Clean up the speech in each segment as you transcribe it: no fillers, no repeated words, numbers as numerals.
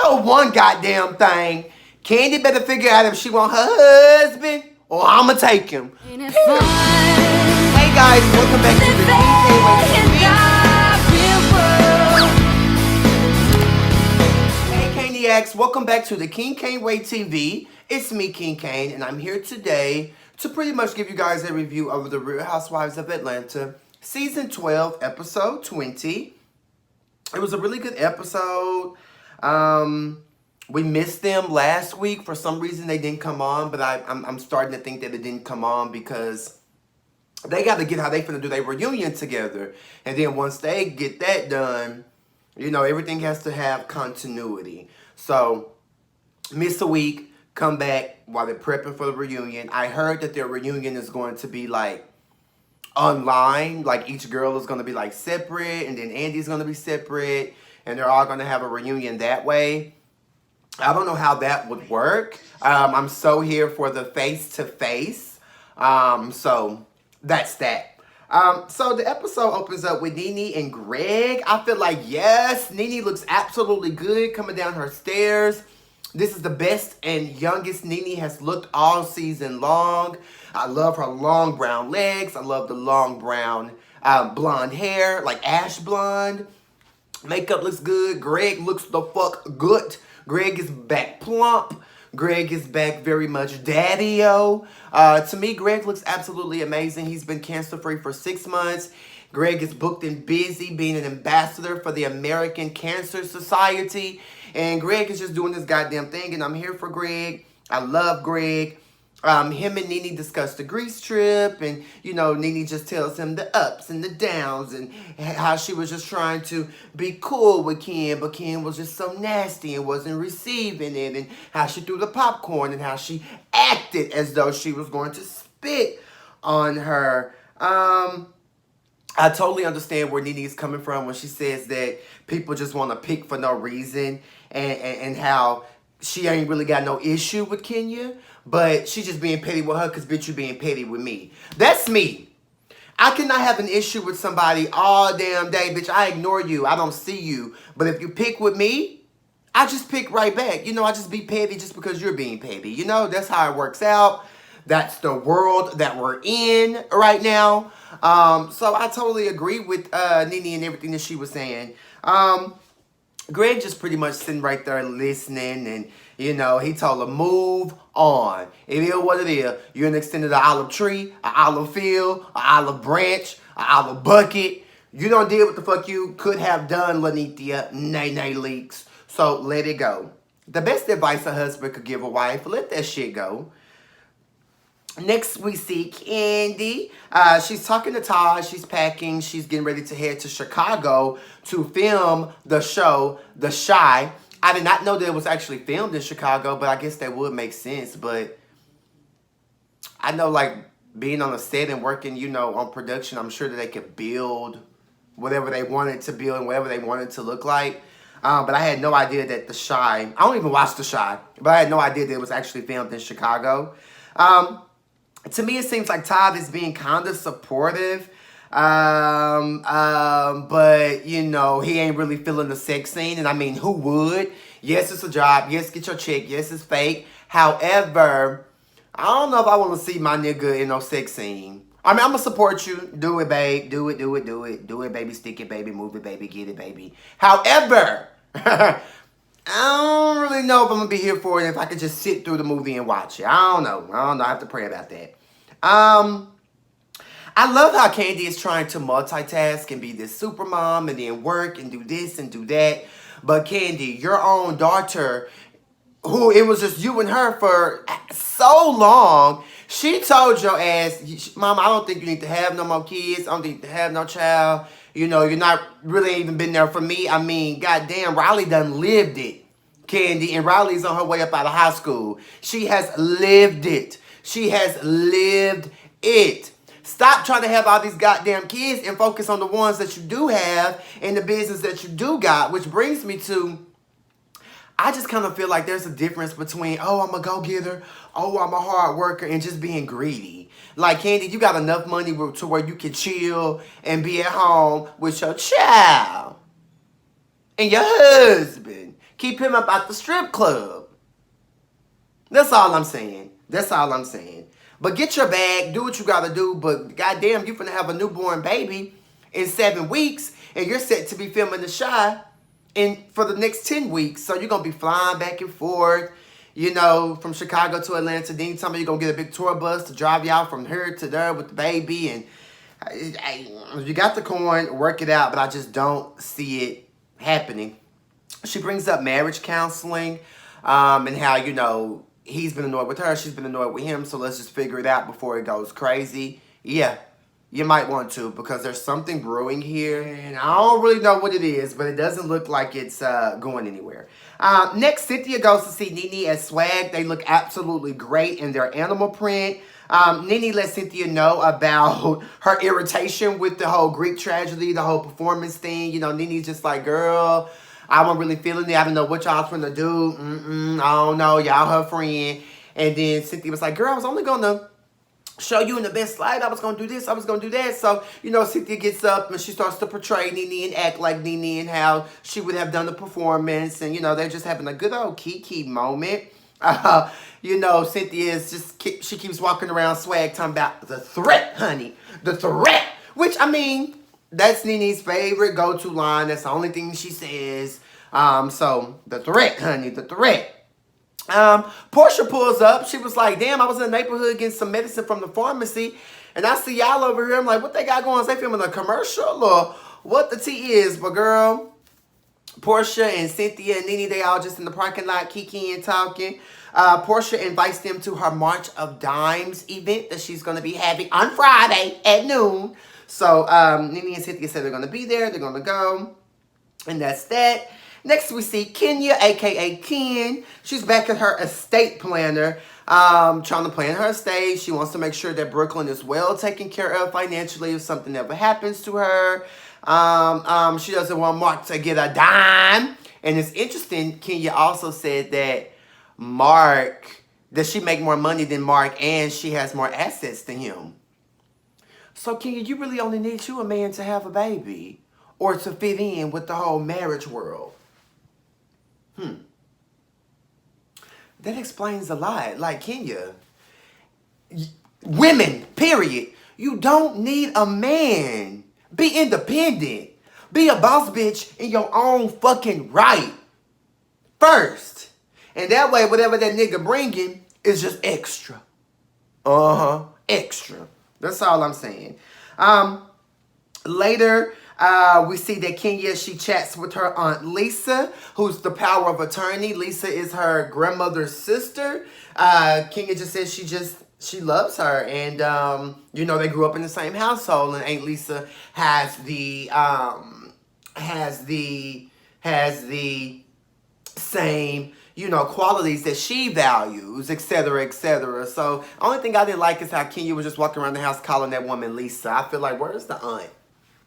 know one goddamn thing. Candy better figure out if she want her husband or I'ma take him. Hey guys, welcome back to the Hey Caniacs, welcome back to the King Cain Way TV. It's me, King Cain, and I'm here today to pretty much give you guys a review of the Real Housewives of Atlanta, Season 12, Episode 20. It was a really good episode. We missed them last week. For some reason, they didn't come on, but I'm starting to think that it didn't come on because they got to get how they finna do their reunion together. And then once they get that done, you know, everything has to have continuity. So, miss a week, come back while they're prepping for the reunion. I heard that their reunion is going to be like online. Like each girl is going to be like separate, and then Andy's going to be separate, and they're all going to have a reunion that way. I don't know how that would work. I'm so here for the face-to-face. So that's that. So the episode opens up with Nene and Greg. I feel like, yes, Nene looks absolutely good coming down her stairs. This is the best and youngest Nene has looked all season long. I love her long brown legs. I love the long brown blonde hair, like ash blonde. Makeup looks good. Greg looks the fuck good. Greg is back plump. Greg is back very much daddy-o. To me, Greg looks absolutely amazing. He's been cancer-free for 6 months. Greg is booked and busy being an ambassador for the American Cancer Society. And Greg is just doing this goddamn thing, and I'm here for Greg. I love Greg. Him and Nene discuss the Greece trip, and, you know, Nene just tells him the ups and the downs and how she was just trying to be cool with Ken, but Ken was just so nasty and wasn't receiving it, and how she threw the popcorn and how she acted as though she was going to spit on her. I totally understand where Nene is coming from when she says that people just want to pick for no reason, and how she ain't really got no issue with Kenya, but she just being petty with her because, bitch, you being petty with me. That's me. I cannot have an issue with somebody all damn day, bitch. I ignore you. I don't see you. But if you pick with me, I just pick right back. You know, I just be petty just because you're being petty. You know, that's how it works out. That's the world that we're in right now. So I totally agree with Nene and everything that she was saying. Greg just pretty much sitting right there listening, and, you know, he told her, move on. It is what it is. You're an extended olive tree, an olive field, an olive branch, an olive bucket. You don't did what the fuck you could have done, Lanithia. Nay leaks. So let it go. The best advice a husband could give a wife, let that shit go. Next, we see Candy. She's talking to Todd. She's packing. She's getting ready to head to Chicago to film the show, The Chi. I did not know that it was actually filmed in Chicago, but I guess that would make sense. But I know, like, being on a set and working, you know, on production, I'm sure that they could build whatever they wanted to build and whatever they wanted to look like. But I had no idea that The Chi, I don't even watch The Chi, but I had no idea that it was actually filmed in Chicago. To me, it seems like Todd is being kind of supportive. But, you know, he ain't really feeling the sex scene. And I mean, who would? Yes, it's a job. Yes, get your check. Yes, it's fake. However, I don't know if I want to see my nigga in no sex scene. I mean, I'm going to support you. Do it, babe. Do it, do it, do it. Do it, baby. Stick it, baby. Move it, baby. Get it, baby. However, I don't really know if I'm going to be here for it, if I could just sit through the movie and watch it. I don't know. I have to pray about that. I love how Candy is trying to multitask and be this super mom and then work and do this and do that. But Candy, your own daughter, who it was just you and her for so long, she told your ass, Mom, I don't think you need to have no more kids. I don't think you need to have no child. You know, you're not really even been there for me. I mean, goddamn, Riley done lived it, Candy. And Riley's on her way up out of high school. She has lived it. She has lived it. Stop trying to have all these goddamn kids and focus on the ones that you do have and the business that you do got. Which brings me to, I just kind of feel like there's a difference between, oh, I'm a go-getter, oh, I'm a hard worker, and just being greedy. Like, Candy, you got enough money to where you can chill and be at home with your child and your husband. Keep him up at the strip club. That's all I'm saying. That's all I'm saying. But get your bag, do what you gotta do, but goddamn, you finna have a newborn baby in 7 weeks, and you're set to be filming The Chi for the next 10 weeks. So you're gonna be flying back and forth, you know, from Chicago to Atlanta. Then you tell me you're gonna get a big tour bus to drive you out from here to there with the baby. And you got the coin, work it out, but I just don't see it happening. She brings up marriage counseling and how, you know, he's been annoyed with her, she's been annoyed with him, so let's just figure it out before it goes crazy. Yeah, you might want to, because there's something brewing here, and I don't really know what it is, but it doesn't look like it's going anywhere. Next, Cynthia goes to see Nene at Swag. They look absolutely great in their animal print. Nene let Cynthia know about her irritation with the whole Greek tragedy, the whole performance thing. You know, Nene's just like, girl, I wasn't really feeling it. I don't know what y'all finna do. I don't know. Y'all her friend. And then Cynthia was like, girl, I was only going to show you in the best light. I was going to do this. I was going to do that. So, you know, Cynthia gets up and she starts to portray Nene and act like Nene and how she would have done the performance. And, you know, they're just having a good old Kiki moment. You know, Cynthia is just, she keeps walking around Swag talking about the threat, honey. The threat. Which, I mean, that's Nene's favorite go-to line. That's the only thing she says. So, the threat, honey, the threat. Portia pulls up. She was like, damn, I was in the neighborhood getting some medicine from the pharmacy, and I see y'all over here. I'm like, what they got going on? Is they filming a commercial or what the tea is? But girl, Portia and Cynthia and Nene, they all just in the parking lot kiki and talking. Portia invites them to her March of Dimes event that she's going to be having on Friday at noon. So, Nene and Cynthia said they're going to be there. They're going to go. And that's that. Next, we see Kenya, a.k.a. Cain. She's back at her estate planner, trying to plan her estate. She wants to make sure that Brooklyn is well taken care of financially if something ever happens to her. She doesn't want Mark to get a dime. And it's interesting, Kenya also said that she make more money than Mark and she has more assets than him. So, Kenya, you really only need you a man to have a baby or to fit in with the whole marriage world. That explains a lot. Like, Kenya, women, period, you don't need a man. Be independent. Be a boss bitch in your own fucking right first. And that way, whatever that nigga bringing is just extra. Extra. That's all I'm saying. Later, we see that Kenya, she chats with her Aunt Lisa, who's the power of attorney. Lisa is her grandmother's sister. Kenya just says she loves her. And, you know, they grew up in the same household. And Aunt Lisa has the same, you know, qualities that she values, etc., etc. So, only thing I didn't like is how Kenya was just walking around the house calling that woman Lisa. I feel like, where's the aunt?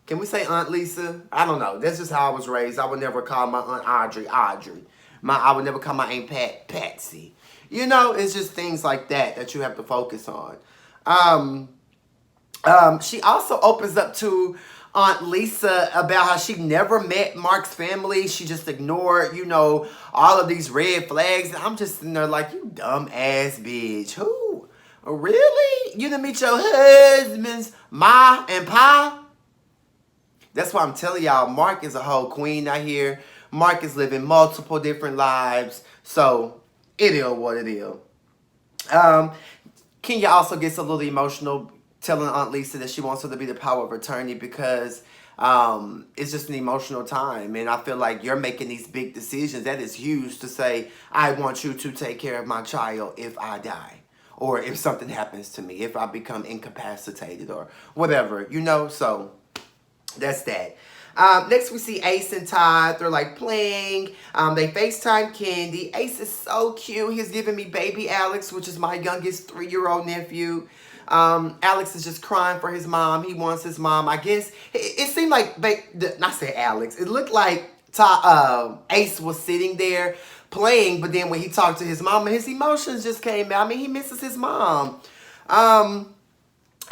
Can we say Aunt Lisa? I don't know. That's just how I was raised. I would never call my Aunt Audrey. I would never call my Aunt Patsy. You know, it's just things like that you have to focus on. She also opens up to Aunt Lisa about how she never met Mark's family. She just ignored, you know, all of these red flags. And I'm just sitting there like, you dumb ass bitch. Who? Really? You didn't meet your husband's ma and pa? That's why I'm telling y'all, Mark is a whole queen out here. Mark is living multiple different lives. So, it is what it is. Kenya also gets a little emotional telling Aunt Lisa that she wants her to be the power of attorney because it's just an emotional time. And I feel like you're making these big decisions. That is huge to say, I want you to take care of my child if I die. Or if something happens to me. If I become incapacitated or whatever. You know, so that's that. Next we see Ace and Todd. They're like playing. They FaceTime Candy. Ace is so cute. He's giving me baby Alex, which is my youngest 3-year-old nephew. Alex is just crying for his mom. He wants his mom. I guess it seemed like, not say Alex. It looked like Ace was sitting there playing, but then when he talked to his mom, his emotions just came out. I mean, he misses his mom.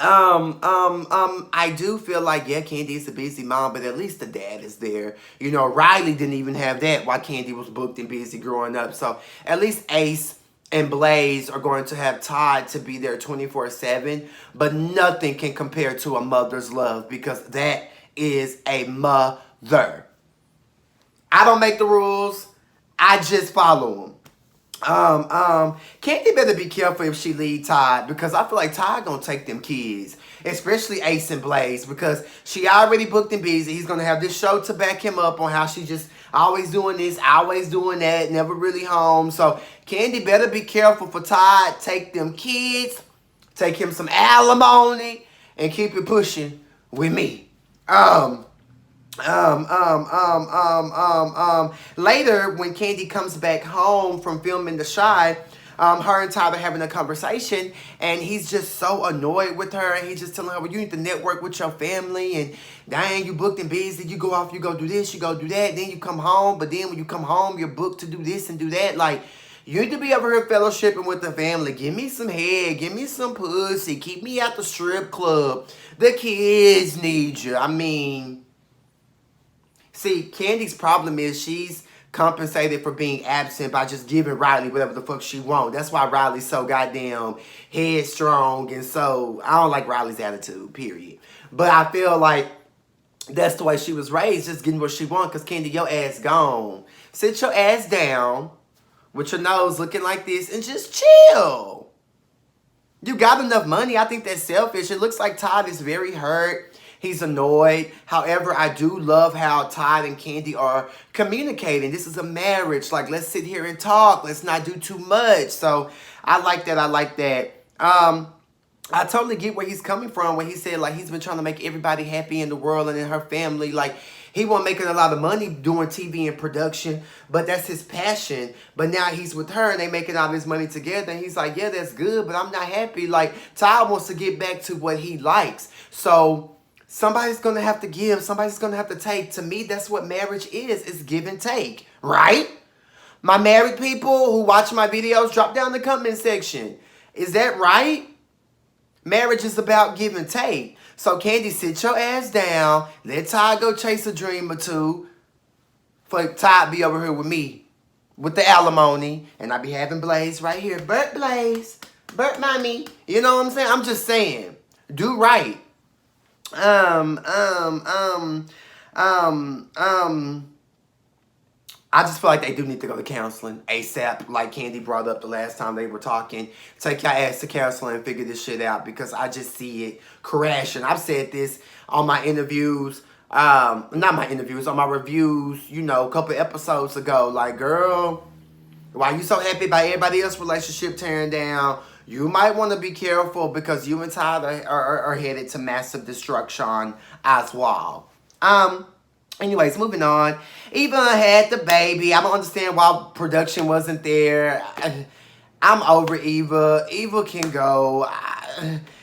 I do feel like, yeah, Candy is a busy mom, but at least the dad is there. You know, Riley didn't even have that while Candy was booked and busy growing up. So at least Ace and Blaze are going to have Todd to be there 24/7, but nothing can compare to a mother's love because that is a mother. I don't make the rules. I just follow them. Candy better be careful if she lead Todd because I feel like Todd gonna take them kids, especially Ace and Blaze because she already booked and busy. He's gonna have this show to back him up on how she just always doing this, always doing that, never really home. So Candy better be careful for Todd. Take them kids, take him some alimony, and keep it pushing with me. Later, when Candy comes back home from filming The Shy, her and Todd are having a conversation, and he's just so annoyed with her, and he's just telling her, well, you need to network with your family, and dang, you booked and busy, you go off, you go do this, you go do that, then you come home, but then when you come home, you're booked to do this and do that, like, you need to be over here fellowshipping with the family. Give me some head, give me some pussy, keep me at the strip club, the kids need you, I mean... See, Candy's problem is she's compensated for being absent by just giving Riley whatever the fuck she wants. That's why Riley's so goddamn headstrong and so... I don't like Riley's attitude, period. But I feel like that's the way she was raised, just getting what she wants, because Candy, your ass gone. Sit your ass down with your nose looking like this and just chill. You got enough money. I think that's selfish. It looks like Todd is very hurt. He's annoyed. However, I do love how Todd and Candy are communicating. This is a marriage. Like, let's sit here and talk. Let's not do too much. So, I like that. I like that. I totally get where he's coming from when he said, like, he's been trying to make everybody happy in the world and in her family. Like, he wasn't making a lot of money doing TV and production, but that's his passion. But now he's with her and they making all this money together. And he's like, yeah, that's good, but I'm not happy. Like, Todd wants to get back to what he likes. So... somebody's going to have to give. Somebody's going to have to take. To me, that's what marriage is. It's give and take. Right? My married people who watch my videos, drop down in the comment section. Is that right? Marriage is about give and take. So, Candy, sit your ass down. Let Todd go chase a dream or two. For Todd be over here with me. With the alimony. And I be having Blaze right here. Bert Blaze. Bert Mommy. You know what I'm saying? I'm just saying. Do right. I just feel like they do need to go to counseling ASAP, like Candy brought up the last time they were talking. Take your ass to counseling and figure this shit out because I just see it crashing. I've said this on my interviews, not my interviews, on my reviews, you know, a couple episodes ago. Like, girl, why you so happy about everybody else's relationship tearing down? You might want to be careful because you and Todd are headed to massive destruction as well. Anyways, moving on. Eva had the baby. I don't understand why production wasn't there. I'm over Eva. Eva can go.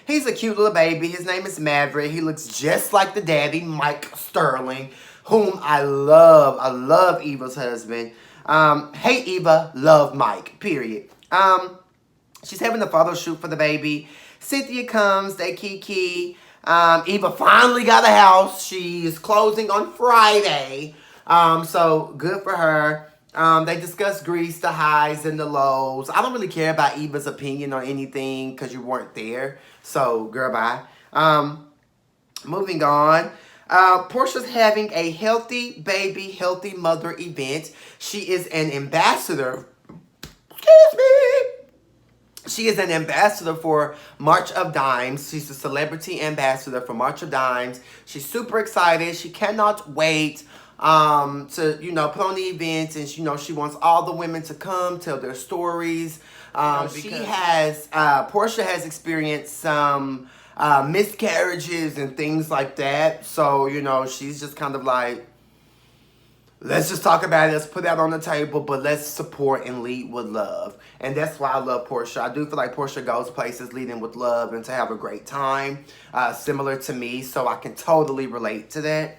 He's a cute little baby. His name is Maverick. He looks just like the daddy, Mike Sterling, whom I love. I love Eva's husband. Hate Eva, love Mike, period. She's having the photo shoot for the baby. Cynthia comes, they kiki. Eva finally got a house. She is closing on Friday. So good for her. They discuss Greece, the highs and the lows. I don't really care about Eva's opinion on anything because you weren't there. So, girl, bye. Moving on. Portia's having a healthy baby, healthy mother event. She is an ambassador. Excuse me. She is an ambassador for March of Dimes. She's a celebrity ambassador for March of Dimes. She's super excited. She cannot wait to, you know, put on the event. And, you know, she wants all the women to come, tell their stories. Portia has experienced some miscarriages and things like that. So, you know, she's just kind of like, let's just talk about it. Let's put that on the table, but let's support and lead with love. And that's why I love Portia. I do feel like Portia goes places leading with love and to have a great time, similar to me. So I can totally relate to that.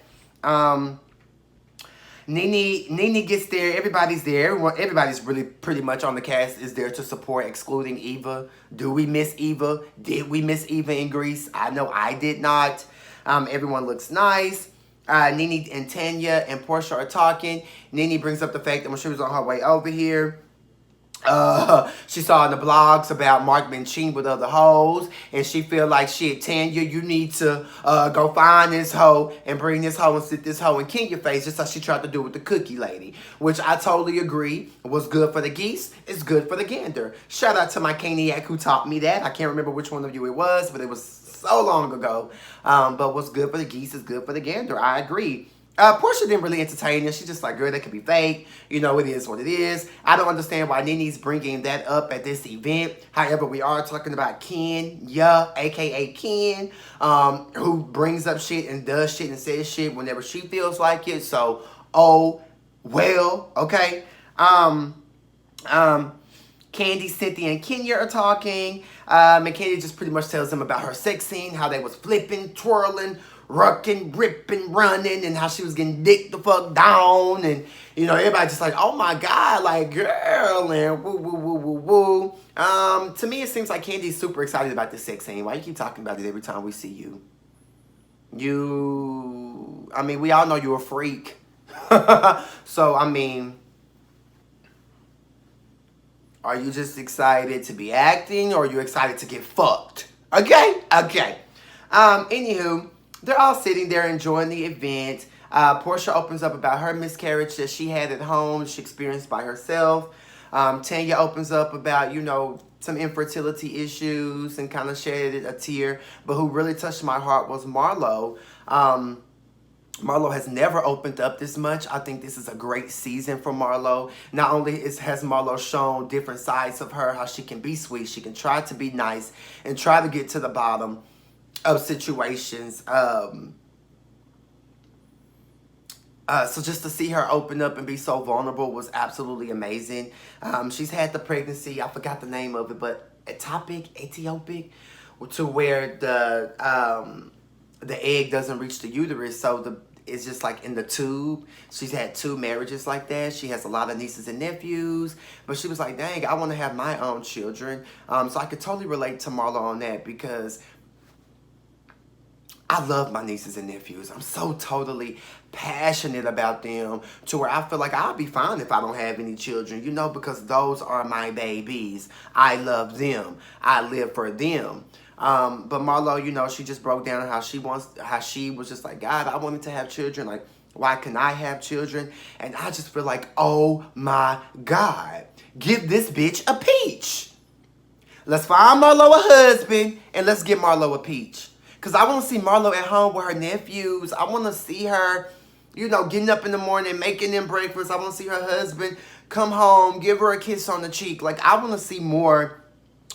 Nene gets there. Everybody's there. Everybody's really pretty much on the cast is there to support, excluding Eva. Do we miss Eva? Did we miss Eva in Greece? I know I did not. Everyone looks nice. Nene and Tanya and Portia are talking. Nene brings up the fact that when she was on her way over here, she saw in the blogs about Mark been cheating with other hoes, and she feel like, shit, Tanya, you need to go find this hoe and bring this hoe and sit this hoe in Kenya face, just like she tried to do with the cookie lady, which I totally agree was good for the geese. It's good for the gander. Shout out to my Cainiac who taught me that. I can't remember which one of you it was, but it was so long ago. But what's good for the geese is good for the gander. I agree. Portia didn't really entertain her. She's just like, girl, that could be fake. You know, it is what it is. I don't understand why Nene's bringing that up at this event. However, we are talking about Ken, a.k.a. Ken, who brings up shit and does shit and says shit whenever she feels like it. So, oh, well, okay. Candy, Cynthia, and Kenya are talking. And Candy just pretty much tells them about her sex scene, how they was flipping, twirling, rucking, ripping, running, and how she was getting dick the fuck down. And, you know, everybody just like, oh my God, like, girl, and woo, woo, woo, woo, woo. To me, it seems like Candy's super excited about this sex scene. Why you keep talking about it every time we see you? I mean, we all know you're a freak. So, I mean, are you just excited to be acting, or are you excited to get fucked? Okay? Okay. Anywho, they're all sitting there enjoying the event. Portia opens up about her miscarriage that she had at home, she experienced by herself. Tanya opens up about, you know, some infertility issues and kind of shedded a tear. But who really touched my heart was Marlo. Marlo has never opened up this much. I think this is a great season for Marlo. Not only has Marlo shown different sides of her, how she can be sweet, she can try to be nice and try to get to the bottom of situations. So just to see her open up and be so vulnerable was absolutely amazing. She's had the pregnancy, I forgot the name of it, but ectopic, to where the egg doesn't reach the uterus, so it's just like in the tube. She's had 2 marriages like that. She has a lot of nieces and nephews, but she was like, dang, I want to have my own children. So I could totally relate to Marlo on that, because I love my nieces and nephews. I'm so totally passionate about them, to where I feel like I'll be fine if I don't have any children, you know, because those are my babies. I love them. I live for them. But Marlo, you know, she just broke down how she was just like, God, I wanted to have children. Like, why can I have children? And I just feel like, oh my God, give this bitch a peach. Let's find Marlo a husband and let's get Marlo a peach. Because I want to see Marlo at home with her nephews. I want to see her, you know, getting up in the morning, making them breakfast. I want to see her husband come home, give her a kiss on the cheek. Like, I want to see more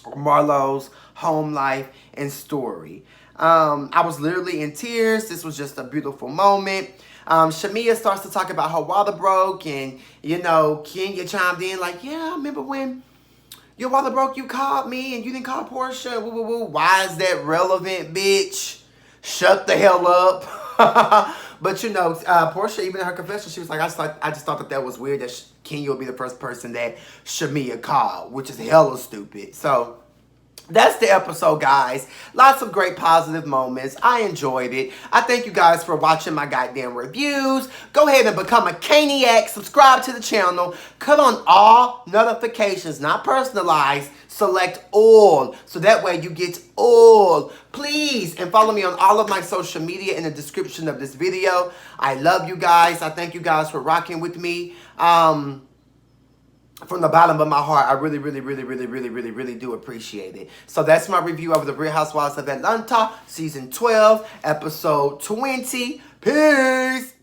Marlo's home life and story. I was literally in tears. This was just a beautiful moment. Shamia starts to talk about her water broke, and, you know, Kenya chimed in like, yeah, I remember when your water broke, you called me and you didn't call Portia. Woo, woo, woo. Why is that relevant, bitch? Shut the hell up. But, you know, Portia, even in her confession, she was like, I just thought that was weird that Kenya would be the first person that Shamia called, which is hella stupid. So that's the episode, guys. Lots of great positive moments. I enjoyed it. I thank you guys for watching my goddamn reviews. Go ahead and become a Cainiac. Subscribe to the channel. Cut on all notifications, not personalized. Select all, so that way you get all. Please, and follow me on all of my social media in the description of this video. I love you guys. I thank you guys for rocking with me. From the bottom of my heart, I really do appreciate it. So that's my review of the Real Housewives of Atlanta, Season 12, Episode 20. Peace!